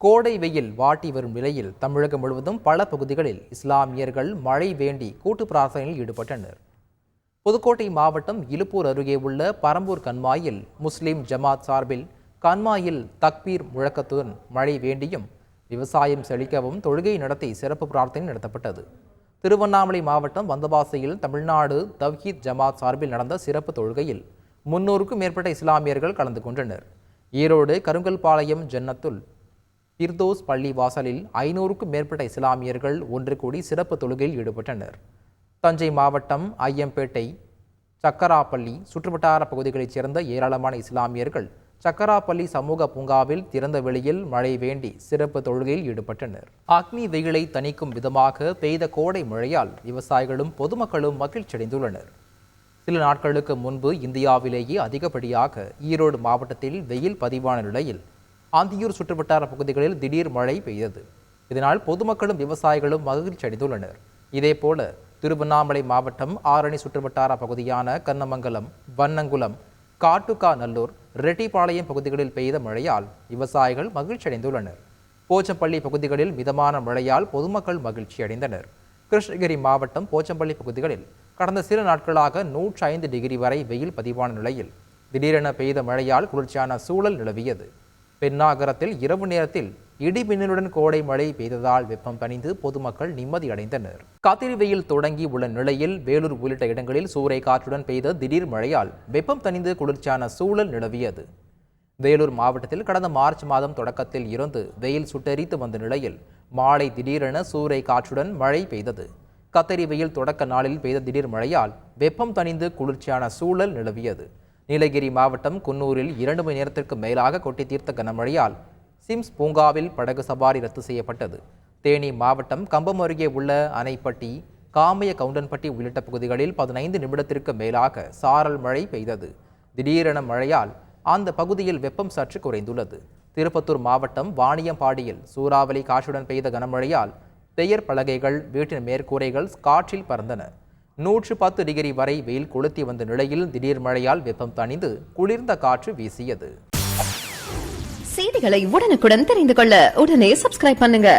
கோடை வெயில் வாட்டி வரும் நிலையில் தமிழகம் முழுவதும் பல பகுதிகளில் இஸ்லாமியர்கள் மழை வேண்டி கூட்டு பிரார்த்தனையில் ஈடுபட்டனர். புதுக்கோட்டை மாவட்டம் இலுப்பூர் அருகே உள்ள பரம்பூர் கண்மாயில் முஸ்லிம் ஜமாத் சார்பில் கண்மாயில் தக்பீர் முழக்கத்துடன் மழை வேண்டியும் விவசாயம் செழிக்கவும் தொழுகை நடத்தி சிறப்பு பிரார்த்தனை நடத்தப்பட்டது. திருவண்ணாமலை மாவட்டம் வந்தவாசியில் தமிழ்நாடு தவ்ஹீத் ஜமாத் சார்பில் நடந்த சிறப்பு தொழுகையில் 300க்கும் மேற்பட்ட இஸ்லாமியர்கள் கலந்து கொண்டனர். ஈரோடு கருங்கல்பாளையம் ஜன்னத்துல் பிர்தோஸ் பள்ளி வாசலில் 500க்கும் மேற்பட்ட இஸ்லாமியர்கள் ஒன்று கூடி சிறப்பு தொழுகையில் ஈடுபட்டனர். தஞ்சை மாவட்டம் ஐயம்பேட்டை சக்கராப்பள்ளி சுற்றுவட்டார பகுதிகளைச் சேர்ந்த ஏராளமான இஸ்லாமியர்கள் சக்கராப்பள்ளி சமூக பூங்காவில் திறந்த வெளியில் மழை வேண்டி சிறப்பு தொழுகையில் ஈடுபட்டனர். அக்னி வெயிலை தணிக்கும் விதமாக பெய்த கோடை மழையால் விவசாயிகளும் பொதுமக்களும் மகிழ்ச்சியடைந்துள்ளனர். சில நாட்களுக்கு முன்பு இந்தியாவிலேயே அதிகப்படியாக ஈரோடு மாவட்டத்தில் வெயில் பதிவான நிலையில் ஆந்தியூர் சுற்றுவட்டார பகுதிகளில் திடீர் மழை பெய்தது. இதனால் பொதுமக்களும் விவசாயிகளும் மகிழ்ச்சி அடைந்துள்ளனர். இதேபோல திருவண்ணாமலை மாவட்டம் ஆரணி சுற்றுவட்டார பகுதியான கண்ணமங்கலம், வண்ணங்குளம், காட்டுக்காநல்லூர், ரெட்டிப்பாளையம் பகுதிகளில் பெய்த மழையால் விவசாயிகள் மகிழ்ச்சி அடைந்துள்ளனர். போச்சம்பள்ளி பகுதிகளில் மிதமான மழையால் பொதுமக்கள் மகிழ்ச்சி அடைந்தனர். கிருஷ்ணகிரி மாவட்டம் போச்சம்பள்ளி பகுதிகளில் கடந்த சில நாட்களாக 105 டிகிரி வரை வெயில் பதிவான நிலையில் திடீரென பெய்த மழையால் குளிர்ச்சியான சூழல் நிலவியது. பென்னாகரத்தில் இரவு நேரத்தில் இடி மின்னலுடன் கோடை மழை பெய்ததால் வெப்பம் தணிந்து பொதுமக்கள் நிம்மதி அடைந்தனர். கத்திரி வெயில் தொடங்கி உள்ள நிலையில் வேலூர் உள்ளிட்ட இடங்களில் சூறை காற்றுடன் பெய்த திடீர் மழையால் வெப்பம் தணிந்து குளிர்ச்சியான சூழல் நிலவியது. வேலூர் மாவட்டத்தில் கடந்த மார்ச் மாதம் தொடக்கத்தில் இருந்து வெயில் சுட்டெரித்து வந்த நிலையில் மாலை திடீரென சூறை காற்றுடன் மழை பெய்தது. கத்திரி வெயில் தொடக்க நாளில் பெய்த திடீர் மழையால் வெப்பம் தணிந்து குளிர்ச்சியான சூழல் நிலவியது. நீலகிரி மாவட்டம் குன்னூரில் 2 மணி நேரத்திற்கு மேலாக கொட்டி தீர்த்த கனமழையால் சிம்ஸ் பூங்காவில் படகு சவாரி ரத்து செய்யப்பட்டது. தேனி மாவட்டம் கம்பம் அருகே உள்ள அணைப்பட்டி, காமைய கவுண்டன்பட்டி உள்ளிட்ட பகுதிகளில் 15 நிமிடத்திற்கு மேலாக சாரல் மழை பெய்தது. திடீரென மழையால் அந்த பகுதியில் வெப்பம் சற்று குறைந்துள்ளது. திருப்பத்தூர் மாவட்டம் வாணியம்பாடியில் சூறாவளி காற்றுடன் பெய்த கனமழையால் பெயர் பலகைகள், வீட்டின் மேற்கூரைகள் காற்றில் பறந்தன. 110 டிகிரி வரை வெயில் கொளுத்தி வந்த நிலையில் திடீர் மழையால் வெப்பம் தணிந்து குளிர்ந்த காற்று வீசியது. செய்திகளை உடனுக்குடன் தெரிந்து கொள்ள உடனே சப்ஸ்கிரைப் பண்ணுங்க.